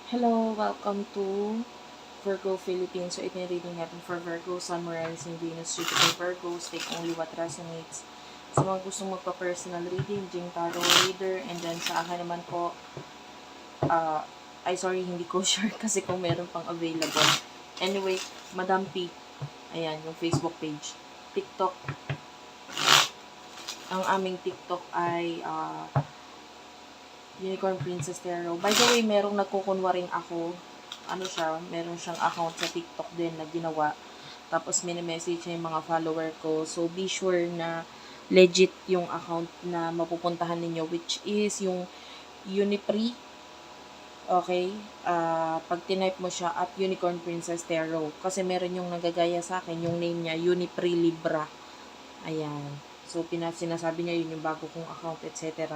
Hello, welcome to Virgo Philippines. So, ito yung reading natin for Virgo, Sun, Rising, Venus, Jupiter, Virgos. Take only what resonates. Sa mga gustong magpa-personal reading, Jing Tarot Reader. And then sa akin naman po, sorry, hindi ko sure kasi kung meron pang available. Anyway, Madam P. Ayan, yung Facebook page. TikTok. Ang aming TikTok ay Unicorn Princess Tarot. By the way, merong nagkukunwaring ako. Ano siya, meron siyang account sa TikTok din na ginawa. Tapos mini-message niya yung mga follower ko. So, be sure na legit yung account na mapupuntahan ninyo, which is yung Unipree. Okay? Pag tinype mo siya at Unicorn Princess Tarot. Kasi meron yung nagagaya sa akin, yung name niya, Unipree Libra. Ayan. So, sinasabi niya yun yung bago kong account, etc.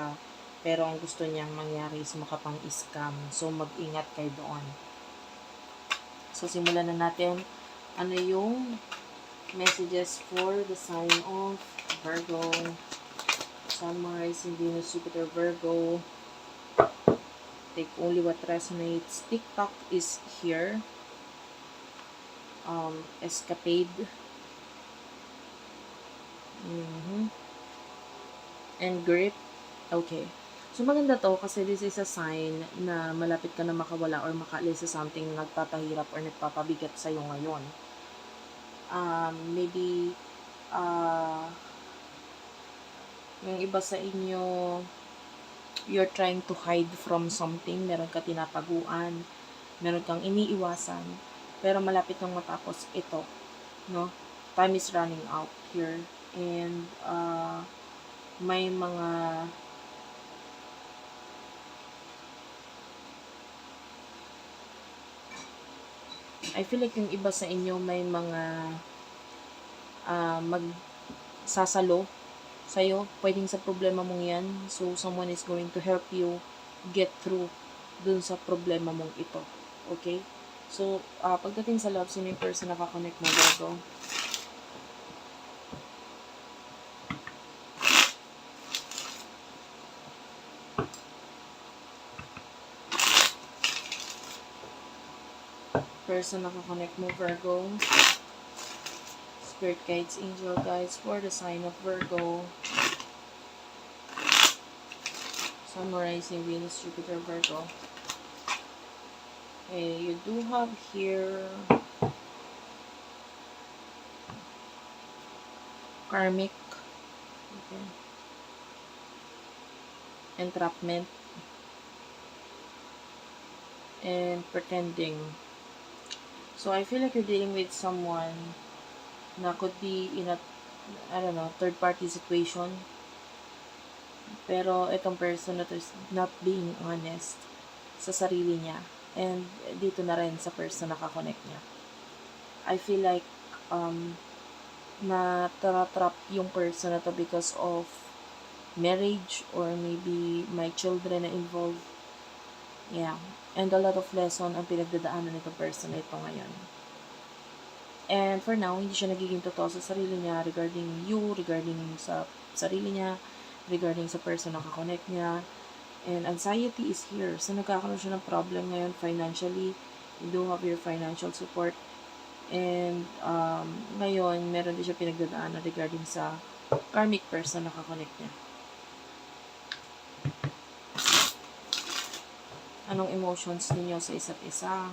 Pero ang gusto niyang mangyari is makapang-scam. So, mag-ingat kayo doon. So, simulan na natin. Ano yung messages for the sign of Virgo? Sun, Rising, Venus, Jupiter, Virgo. Take only what resonates. TikTok is here. Escapade. And grip. Okay. So, maganda to kasi this is a sign na malapit ka na makawala or makaalis sa something na nagpapahirap or nagpapabigat sa'yo ngayon. Maybe, yung iba sa inyo, you're trying to hide from something, meron ka tinataguan, meron kang iniiwasan, pero malapit nang matapos ito, no? Time is running out here. And, may mga I feel like yung iba sa inyo may mga magsasalo sa'yo, pwedeng sa problema mong yan. So, someone is going to help you get through dun sa problema mong ito. Okay? So, pagdating sa love, sino yung person na kakonect mo, Virgo? Person na kakonect mo, Virgo? Spirit guides, angel guides for the sign of Virgo. Sun, Rising, Venus, Jupiter, Virgo. Okay, you do have here karmic, okay, entrapment, and pretending. So, I feel like you're dealing with someone na could be in a, I don't know, third-party situation. Pero itong person na to is not being honest sa sarili niya. And dito na rin sa person na kakonect niya. I feel like, na trap yung person na to because of marriage or maybe my children na involved. Yeah. And a lot of lesson ang pinagdadaanan nitong person na ito ngayon. And for now, hindi siya nagiging totoo sa sarili niya regarding you, regarding sa sarili niya, regarding sa person na kakonect niya. And anxiety is here. So, nagkakaroon siya ng problem ngayon financially. You do have your financial support. And ngayon, meron din siya pinagdadaanan regarding sa karmic person na kakonect niya. Anong emotions ninyo sa isa't isa?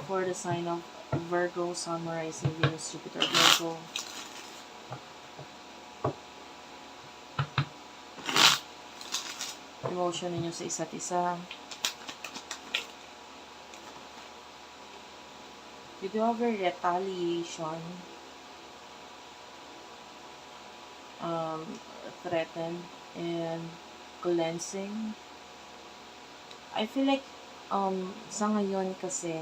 For the sign of Virgo, Sun, Rising, Venus, Jupiter, Virgo. Emotion ninyo sa isa't isa. You do have a retaliation. Threatened and cleansing. I feel like sa ngayon kasi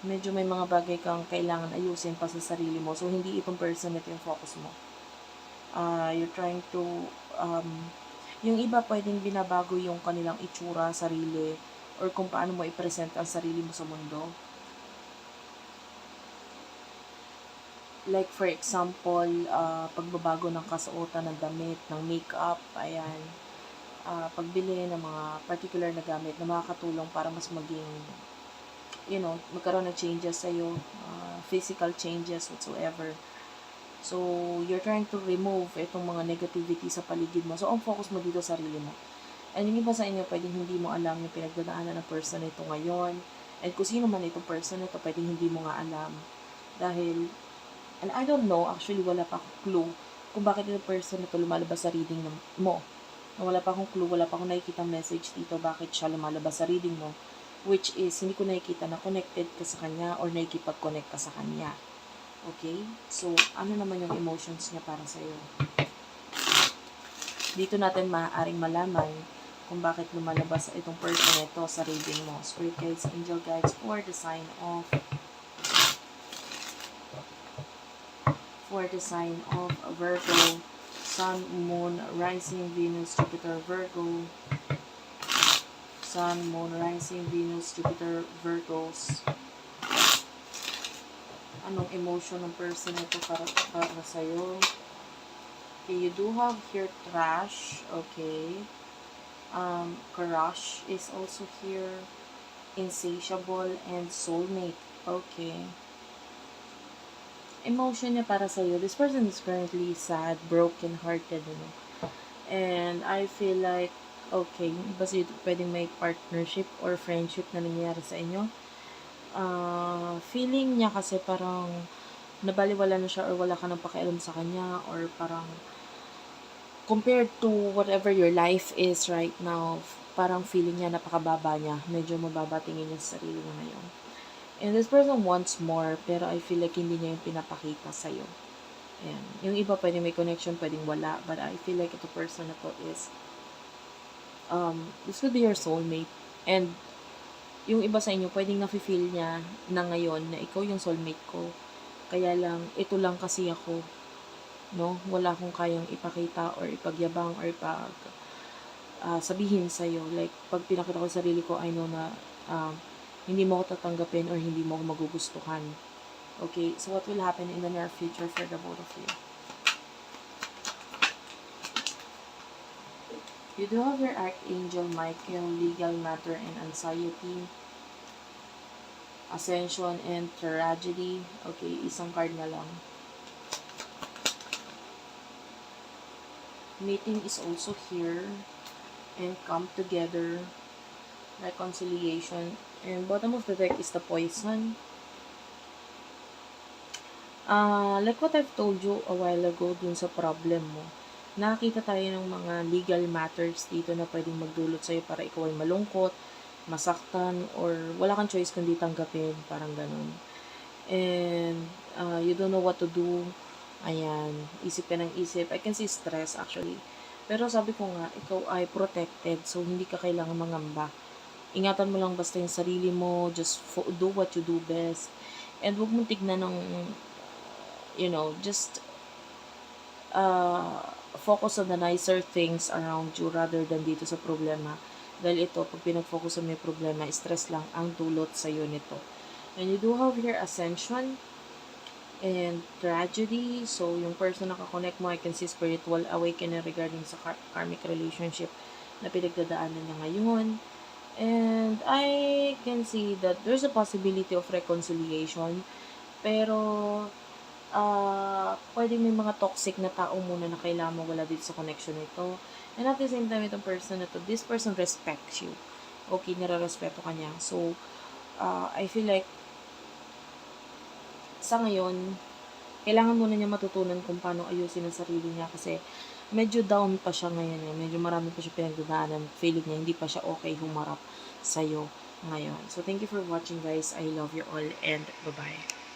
medyo may mga bagay kang kailangan ayusin pa sa sarili mo. So, hindi itong person ito yung focus mo. You're trying to yung iba pwedeng binabago yung kanilang itsura, sarili, or kung paano mo i-present ang sarili mo sa mundo. Like for example, pagbabago ng kasuotan ng damit, ng makeup, ayan. pagbili ng mga particular na gamit na makakatulong para mas maging, magkaroon ng changes sa'yo, physical changes whatsoever. So, you're trying to remove itong mga negativity sa paligid mo. So, ang focus mo dito sa sarili mo. And yung iba sa inyo, pwedeng hindi mo alam yung pinagdadaanan ng person na ito ngayon. And kung sino man itong person na ito, pwedeng hindi mo nga alam. Dahil, and I don't know, actually wala pa akong clue kung bakit itong person na ito lumalabas sa reading mo. Wala pa akong clue, wala pa akong nakikita message dito bakit siya lumalabas sa reading mo. Which is, hindi ko nakikita na connected ka sa kanya or nakikipag-connect ka sa kanya. Okay? So, ano naman yung emotions niya para sa'yo? Dito natin maaaring malaman kung bakit lumalabas itong person ito sa reading mo. Spirit guides, angel guides for the sign of Virgo, Sun, Moon, Rising, Venus, Jupiter, Virgo, Sun, Moon, Rising, Venus, Jupiter, Virgos. Anong emotion ng person ito para sa'yo? Okay, you do have here trash, okay. Crush is also here, insatiable, and soulmate, okay. Emotion niya para sa'yo, this person is currently sad, broken-hearted, and I feel like, okay, iba sa'yo, pwedeng may partnership or friendship na nangyayari sa inyo. Feeling niya kasi parang nabaliwala na siya or wala ka nang pakialam sa kanya, or parang compared to whatever your life is right now, parang feeling niya napakababa niya. Medyo mababa tingin niya sa sarili niya ngayon. And this person wants more, pero I feel like hindi niya yung pinapakita sa'yo. Ayan. Yung iba pwedeng may connection, pwedeng wala. But I feel like ito person na to is, this could be your soulmate. And yung iba sa inyo, pwedeng nafe-feel niya na ngayon na ikaw yung soulmate ko. Kaya lang, ito lang kasi ako. No, wala akong kayang ipakita or ipagyabang or sabihin sa iyo, like pag pinakita ko sa sarili ko, I know na hindi mo ako tatanggapin or hindi mo ako magugustuhan. Okay, so what will happen in the near future for the both of you? You do have your Archangel Michael, legal matter and anxiety, ascension and tragedy. Okay, isang card na lang. Meeting is also here, and come together, reconciliation, and bottom of the deck is the poison. Like what I've told you a while ago dun sa problem mo, nakakita tayo ng mga legal matters dito na pwedeng magdulot sa'yo para ikaw ay malungkot, masaktan, or wala kang choice kundi tanggapin, parang ganun. And you don't know what to do. Ayan, isip ka ng isip. I can see stress actually. Pero sabi ko nga, ikaw ay protected, so hindi ka kailangan mangamba. Ingatan mo lang basta yung sarili mo, just do what you do best. And huwag mong tignan ng, just focus on the nicer things around you rather than dito sa problema. Dahil ito, pag pinag-focus mo yung problema, stress lang ang dulot sa'yo nito. And you do have here ascension and tragedy. So, yung person na kakonect mo, I can see spiritual awakening regarding sa karmic relationship na pinagdadaanan niya ngayon. And I can see that there's a possibility of reconciliation. Pero, pwedeng may mga toxic na tao muna na kailangan mawala dito sa connection nito. And at the same time, itong person na to, this person respects you. Okay, nare-respeto ka niya. So, I feel like sa ngayon, kailangan muna niya matutunan kung paano ayusin ang sarili niya kasi medyo down pa siya ngayon eh. Medyo marami pa siya pinagdadaanan. Feeling niya hindi pa siya okay humarap sa'yo ngayon. So, thank you for watching guys. I love you all and bye-bye.